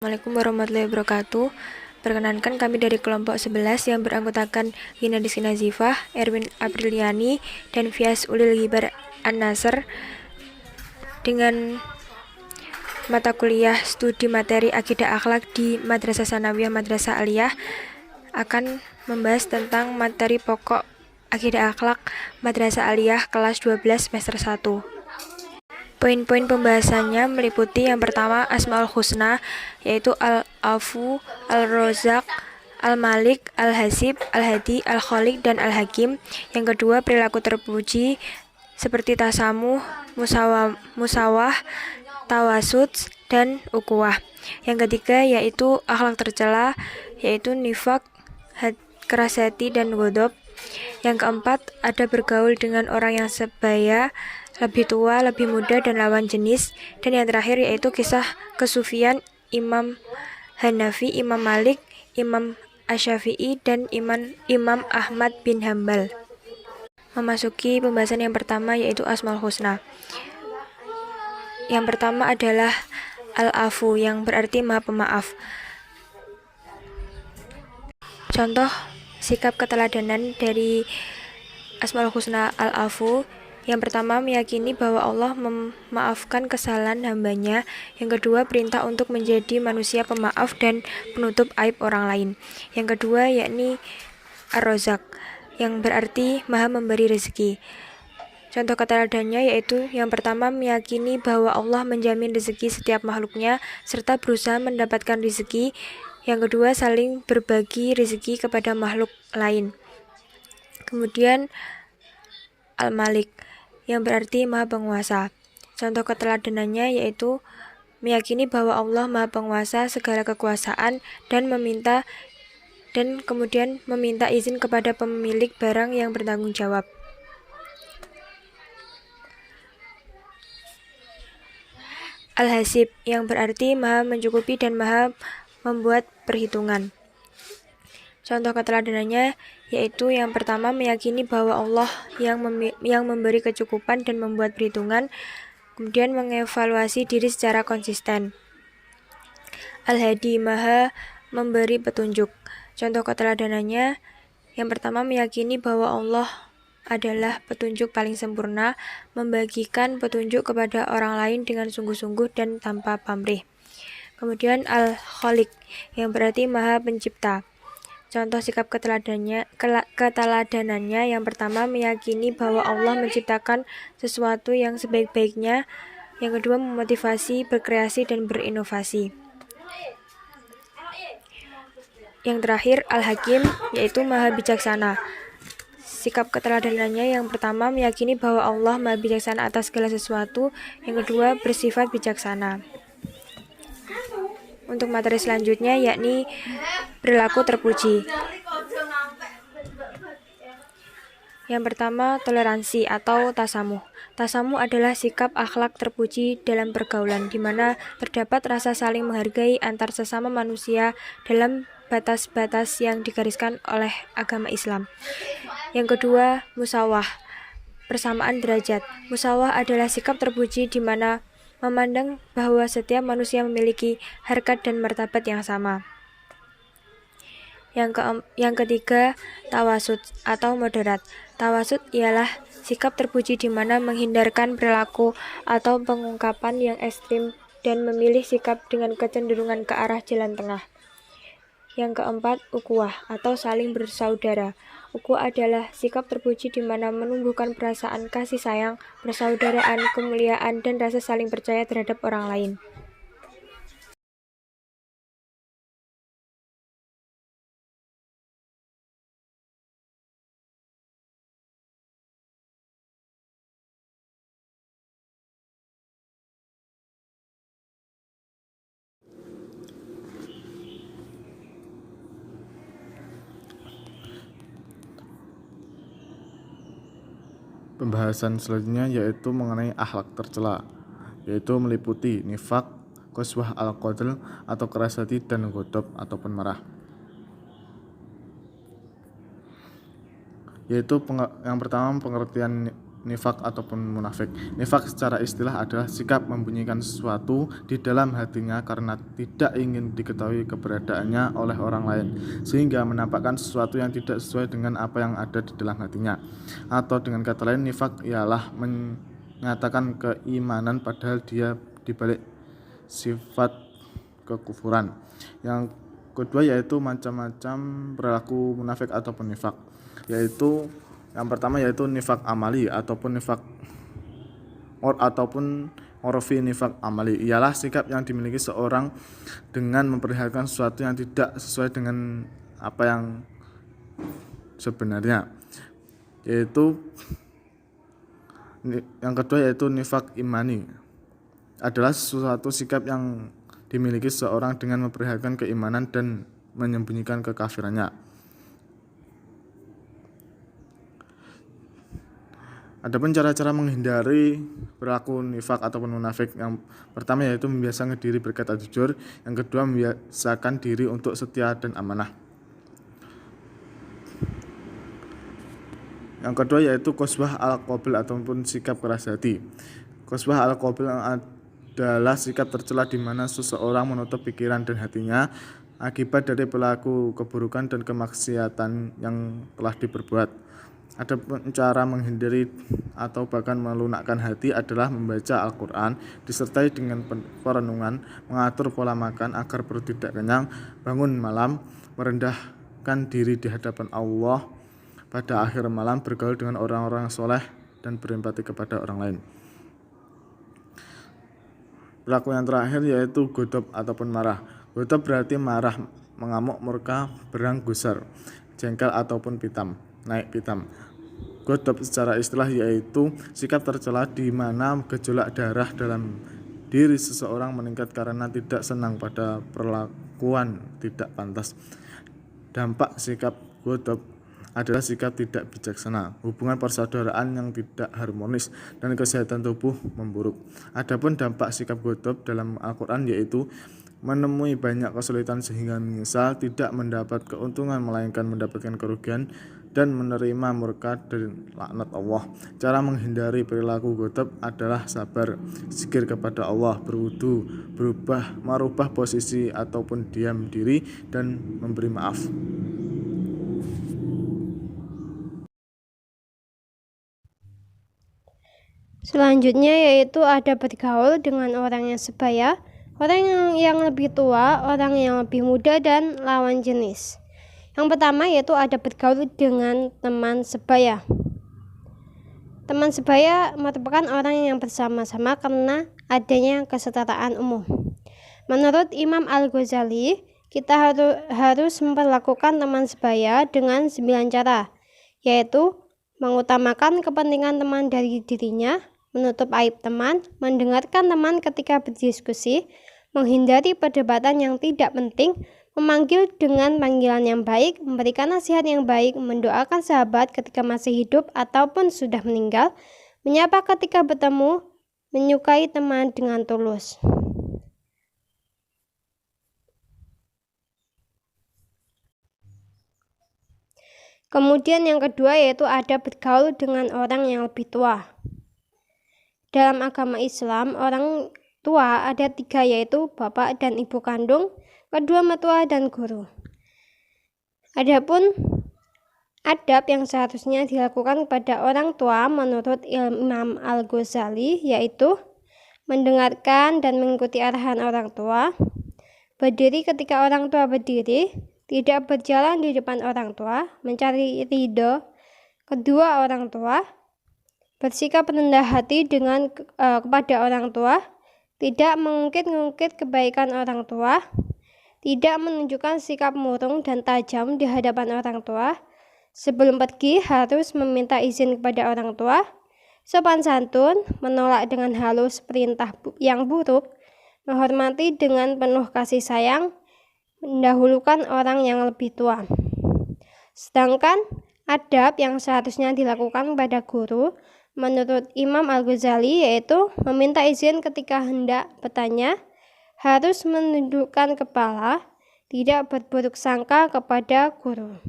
Assalamualaikum warahmatullahi wabarakatuh. Perkenankan kami dari kelompok 11 yang beranggotakan Gina Rizky Nazifah, Erwin Apriliani, dan Fias Ulil Hibar An-Nasr dengan mata kuliah studi materi Akidah Akhlak di Madrasah Sanawiyah Madrasah Aliyah akan membahas tentang materi pokok Akidah Akhlak Madrasah Aliyah kelas 12 semester 1. Poin-poin pembahasannya meliputi yang pertama Asmaul Husna, yaitu Al-Afu, Al-Rozak, Al-Malik, Al-Hasib, Al-Hadi, Al-Khaliq, dan Al-Hakim. Yang kedua perilaku terpuji seperti tasamuh, musawah, tawasud, dan ukuah. Yang ketiga yaitu akhlak tercela, yaitu nifak, keras hati, dan godop. Yang keempat ada bergaul dengan orang yang sebaya, lebih tua, lebih muda, dan lawan jenis. Dan yang terakhir yaitu kisah kesufian Imam Hanafi, Imam Malik, Imam Asy-Syafi'i, dan Imam Ahmad bin Hambal. Memasuki pembahasan yang pertama yaitu Asmaul Husna. Yang pertama adalah Al-Afu, yang berarti Maha Pemaaf. Contoh sikap keteladanan dari Asmaul Husna Al-Afu. Yang pertama, meyakini bahwa Allah memaafkan kesalahan hambanya. Yang kedua, perintah untuk menjadi manusia pemaaf dan penutup aib orang lain. Yang kedua, yakni Ar-Rozak, yang berarti maha memberi rezeki. Contoh keteladanannya yaitu yang pertama, meyakini bahwa Allah menjamin rezeki setiap makhluknya serta berusaha mendapatkan rezeki. Yang kedua, saling berbagi rezeki kepada makhluk lain. Kemudian Al-Malik, yang berarti maha penguasa. Contoh keteladanannya yaitu meyakini bahwa Allah maha penguasa segala kekuasaan dan kemudian meminta izin kepada pemilik barang yang bertanggung jawab. Al-Hasib, yang berarti maha mencukupi dan maha membuat perhitungan. Contoh keteladanannya yaitu yang pertama, meyakini bahwa Allah yang memberi kecukupan dan membuat perhitungan, kemudian mengevaluasi diri secara konsisten. Al-Hadi, maha memberi petunjuk. Contoh keteladanannya yang pertama, meyakini bahwa Allah adalah petunjuk paling sempurna, membagikan petunjuk kepada orang lain dengan sungguh-sungguh dan tanpa pamrih. Kemudian Al-Khaliq, yang berarti maha pencipta. Contoh sikap keteladanannya yang pertama, meyakini bahwa Allah menciptakan sesuatu yang sebaik-baiknya. Yang kedua, memotivasi, berkreasi, dan berinovasi. Yang terakhir Al-Hakim, yaitu maha bijaksana. Sikap keteladanannya yang pertama, meyakini bahwa Allah maha bijaksana atas segala sesuatu. Yang kedua, bersifat bijaksana. Untuk materi selanjutnya yakni perilaku terpuji. Yang pertama, toleransi atau tasamuh. Tasamuh adalah sikap akhlak terpuji dalam pergaulan, di mana terdapat rasa saling menghargai antar sesama manusia dalam batas-batas yang digariskan oleh agama Islam. Yang kedua, musawah, persamaan derajat. Musawah adalah sikap terpuji di mana memandang bahwa setiap manusia memiliki harkat dan martabat yang sama. Yang ketiga, tawasud atau moderat. Tawasud ialah sikap terpuji di mana menghindarkan perilaku atau pengungkapan yang ekstrim dan memilih sikap dengan kecenderungan ke arah jalan tengah. Yang keempat, ukuah atau saling bersaudara. Ukuah adalah sikap terpuji di mana menumbuhkan perasaan kasih sayang, persaudaraan, kemuliaan, dan rasa saling percaya terhadap orang lain. Pembahasan selanjutnya yaitu mengenai akhlak tercela, yaitu meliputi nifak, qaswah al-qadl atau keras hati, dan godop ataupun marah. Yaitu yang pertama, pengertian nifak ataupun munafik. Nifak secara istilah adalah sikap membunyikan sesuatu di dalam hatinya karena tidak ingin diketahui keberadaannya oleh orang lain, sehingga menampakkan sesuatu yang tidak sesuai dengan apa yang ada di dalam hatinya. Atau dengan kata lain, nifak ialah menyatakan keimanan padahal dia dibalik sifat kekufuran. Yang kedua yaitu macam-macam perilaku munafik ataupun nifak, yaitu yang pertama yaitu nifak amali ataupun nifak ataupun orfi. Nifak amali ialah sikap yang dimiliki seorang dengan memperlihatkan sesuatu yang tidak sesuai dengan apa yang sebenarnya. Yaitu yang kedua yaitu nifak imani, adalah suatu sikap yang dimiliki seorang dengan memperlihatkan keimanan dan menyembunyikan kekafirannya. Adapun cara-cara menghindari perilaku nifak ataupun munafik, yang pertama yaitu membiasakan diri berkata jujur, yang kedua membiasakan diri untuk setia dan amanah. Yang kedua yaitu qaswah al-qabil ataupun sikap keras hati. Qaswah al-qabil adalah sikap tercela di mana seseorang menutup pikiran dan hatinya akibat dari pelaku keburukan dan kemaksiatan yang telah diperbuat. Ada cara menghindari atau bahkan melunakkan hati adalah membaca Al-Quran disertai dengan perenungan, mengatur pola makan agar perut tidak kenyang, bangun malam, merendahkan diri di hadapan Allah pada akhir malam, bergaul dengan orang-orang soleh, dan berempati kepada orang lain. Perilaku yang terakhir yaitu godop ataupun marah. Godop berarti marah, mengamuk, murka, berang, gusar, jengkel ataupun naik pitam. Godop secara istilah yaitu sikap tercela di mana gejolak darah dalam diri seseorang meningkat karena tidak senang pada perlakuan tidak pantas. Dampak sikap godop adalah sikap tidak bijaksana, hubungan persaudaraan yang tidak harmonis, dan kesehatan tubuh memburuk. Adapun dampak sikap godop dalam Al-Quran yaitu menemui banyak kesulitan sehingga menyesal, tidak mendapat keuntungan melainkan mendapatkan kerugian, dan menerima murka dan laknat Allah. Cara menghindari perilaku godop adalah sabar, zikir kepada Allah, berwudu, merubah posisi ataupun diam diri, dan memberi maaf. Selanjutnya yaitu ada bergaul dengan orang yang sebaya, orang yang lebih tua, orang yang lebih muda, dan lawan jenis. Yang pertama yaitu ada bergaul dengan teman sebaya. Teman sebaya merupakan orang yang bersama-sama karena adanya kesetaraan umum. Menurut Imam Al-Ghazali, kita harus memperlakukan teman sebaya dengan 9 cara, yaitu mengutamakan kepentingan teman dari dirinya, menutup aib teman, mendengarkan teman ketika berdiskusi, menghindari perdebatan yang tidak penting, memanggil dengan panggilan yang baik, memberikan nasihat yang baik, mendoakan sahabat ketika masih hidup ataupun sudah meninggal, menyapa ketika bertemu, menyukai teman dengan tulus. Kemudian yang kedua yaitu ada bergaul dengan orang yang lebih tua. Dalam agama Islam, orang tua ada 3 yaitu bapak dan ibu kandung, kedua mertua, dan guru. Adapun adab yang seharusnya dilakukan kepada orang tua menurut Imam Al-Ghazali yaitu mendengarkan dan mengikuti arahan orang tua, berdiri ketika orang tua berdiri, tidak berjalan di depan orang tua, mencari ridho kedua orang tua, bersikap rendah hati kepada orang tua, tidak mengungkit-ungkit kebaikan orang tua, tidak menunjukkan sikap murung dan tajam di hadapan orang tua, sebelum pergi harus meminta izin kepada orang tua, sopan santun, menolak dengan halus perintah yang buruk, menghormati dengan penuh kasih sayang, mendahulukan orang yang lebih tua. Sedangkan adab yang seharusnya dilakukan pada guru menurut Imam Al-Ghazali yaitu meminta izin ketika hendak bertanya, harus menundukkan kepala, tidak berburuk sangka kepada guru.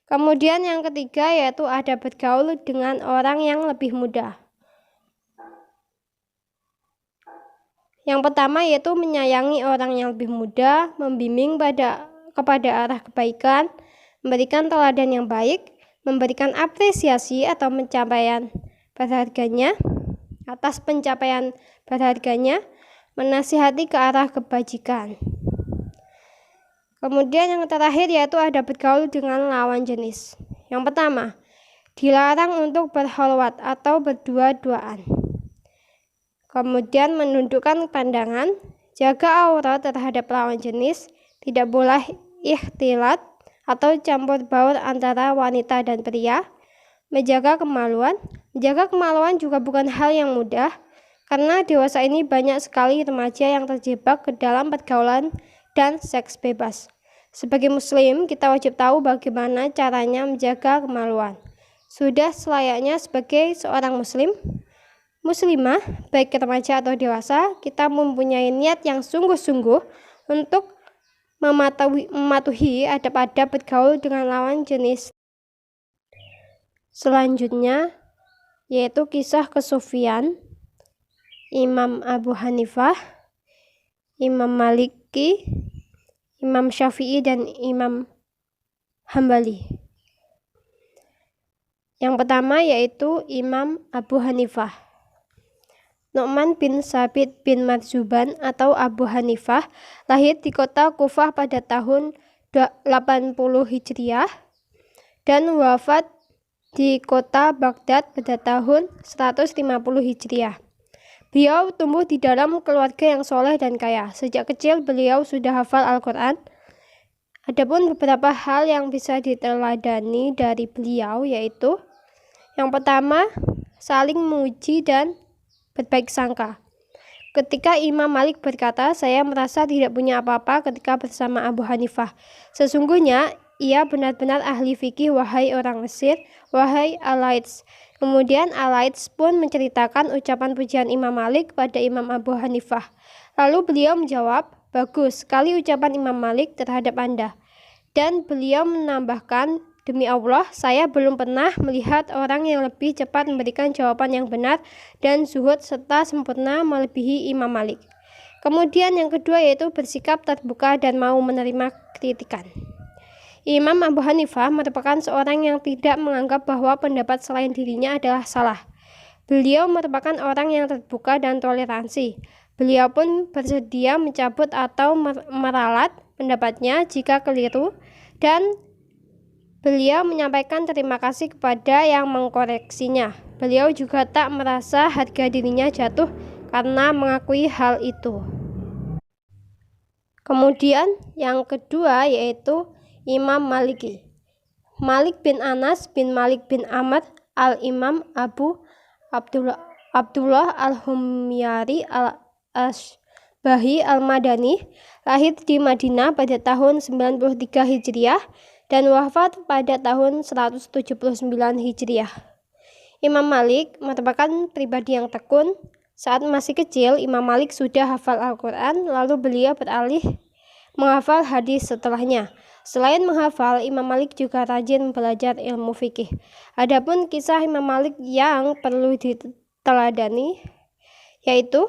Kemudian yang ketiga yaitu adab bergaul dengan orang yang lebih muda. Yang pertama yaitu menyayangi orang yang lebih muda, membimbing kepada arah kebaikan, memberikan teladan yang baik, memberikan apresiasi atau pencapaian berharganya, atas pencapaian berharganya, menasihati ke arah kebajikan. Kemudian yang terakhir yaitu adab bergaul dengan lawan jenis. Yang pertama, dilarang untuk berkholwat atau berdua-duaan. Kemudian menundukkan pandangan, jaga aurat terhadap lawan jenis, tidak boleh ikhtilat atau campur baur antara wanita dan pria, menjaga kemaluan. Menjaga kemaluan juga bukan hal yang mudah, karena dewasa ini banyak sekali remaja yang terjebak ke dalam pergaulan dan seks bebas. Sebagai muslim, kita wajib tahu bagaimana caranya menjaga kemaluan. Sudah selayaknya sebagai seorang muslimah, baik remaja atau dewasa, kita mempunyai niat yang sungguh-sungguh untuk mematuhi adab-adab bergaul dengan lawan jenis. Selanjutnya yaitu kisah kesufian Imam Abu Hanifah, Imam Maliki, Imam Syafi'i, dan Imam Hambali. Yang pertama yaitu Imam Abu Hanifah. Nu'man bin Sabit bin Marzuban atau Abu Hanifah lahir di kota Kufah pada tahun 80 Hijriah dan wafat di kota Baghdad pada tahun 150 Hijriah. Beliau tumbuh di dalam keluarga yang soleh dan kaya. Sejak kecil beliau sudah hafal Al-Quran. Adapun beberapa hal yang bisa diteladani dari beliau yaitu yang pertama, saling memuji dan berbaik sangka. Ketika Imam Malik berkata, saya merasa tidak punya apa-apa ketika bersama Abu Hanifah. Sesungguhnya ia benar-benar ahli fikih, wahai orang Mesir, wahai Al-Laits. Kemudian Al-Laits pun menceritakan ucapan pujian Imam Malik pada Imam Abu Hanifah. Lalu beliau menjawab, bagus sekali ucapan Imam Malik terhadap Anda. Dan beliau menambahkan, demi Allah, saya belum pernah melihat orang yang lebih cepat memberikan jawaban yang benar dan zuhud serta sempurna melebihi Imam Malik. Kemudian yang kedua yaitu bersikap terbuka dan mau menerima kritikan. Imam Abu Hanifah merupakan seorang yang tidak menganggap bahwa pendapat selain dirinya adalah salah. Beliau merupakan orang yang terbuka dan toleransi. Beliau pun bersedia mencabut atau meralat pendapatnya jika keliru, dan beliau menyampaikan terima kasih kepada yang mengkoreksinya. Beliau juga tak merasa harga dirinya jatuh karena mengakui hal itu. Kemudian yang kedua yaitu Imam Maliki. Malik bin Anas bin Malik bin Amr al-Imam Abu Abdullah al-Humyari al-Ashbahi al-Madani lahir di Madinah pada tahun 93 Hijriah dan wafat pada tahun 179 Hijriah. Imam Malik merupakan pribadi yang tekun. Saat masih kecil, Imam Malik sudah hafal Al-Quran, lalu beliau beralih menghafal hadis setelahnya. Selain menghafal, Imam Malik juga rajin belajar ilmu fikih. Adapun kisah Imam Malik yang perlu diteladani yaitu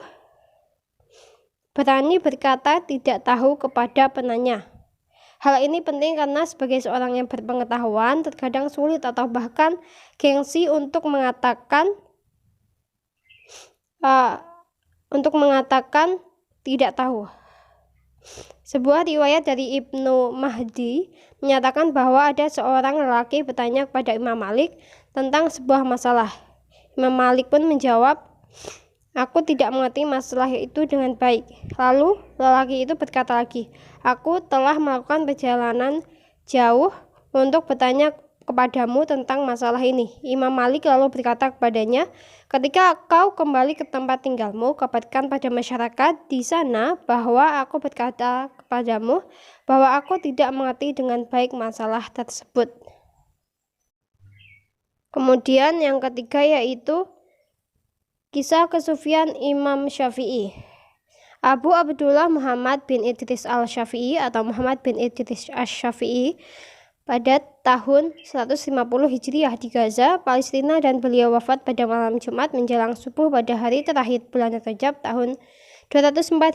berani berkata tidak tahu kepada penanya. Hal ini penting karena sebagai seorang yang berpengetahuan terkadang sulit atau bahkan gengsi untuk mengatakan tidak tahu. Sebuah riwayat dari Ibnu Mahdi menyatakan bahwa ada seorang lelaki bertanya kepada Imam Malik tentang sebuah masalah. Imam Malik pun menjawab, aku tidak mengerti masalah itu dengan baik. Lalu lelaki itu berkata lagi, aku telah melakukan perjalanan jauh untuk bertanya kepadamu tentang masalah ini. Imam Malik lalu berkata kepadanya, ketika kau kembali ke tempat tinggalmu, kabarkan pada masyarakat di sana bahwa aku berkata kepadamu bahwa aku tidak mengerti dengan baik masalah tersebut. Kemudian yang ketiga yaitu kisah kesufian Imam Syafi'i. Abu Abdullah Muhammad bin Idris al-Syafi'i atau Muhammad bin Idris al-Syafi'i pada tahun 150 Hijriah di Gaza, Palestina, dan beliau wafat pada malam Jumat menjelang subuh pada hari terakhir bulan Rajab tahun 204 Hijriah.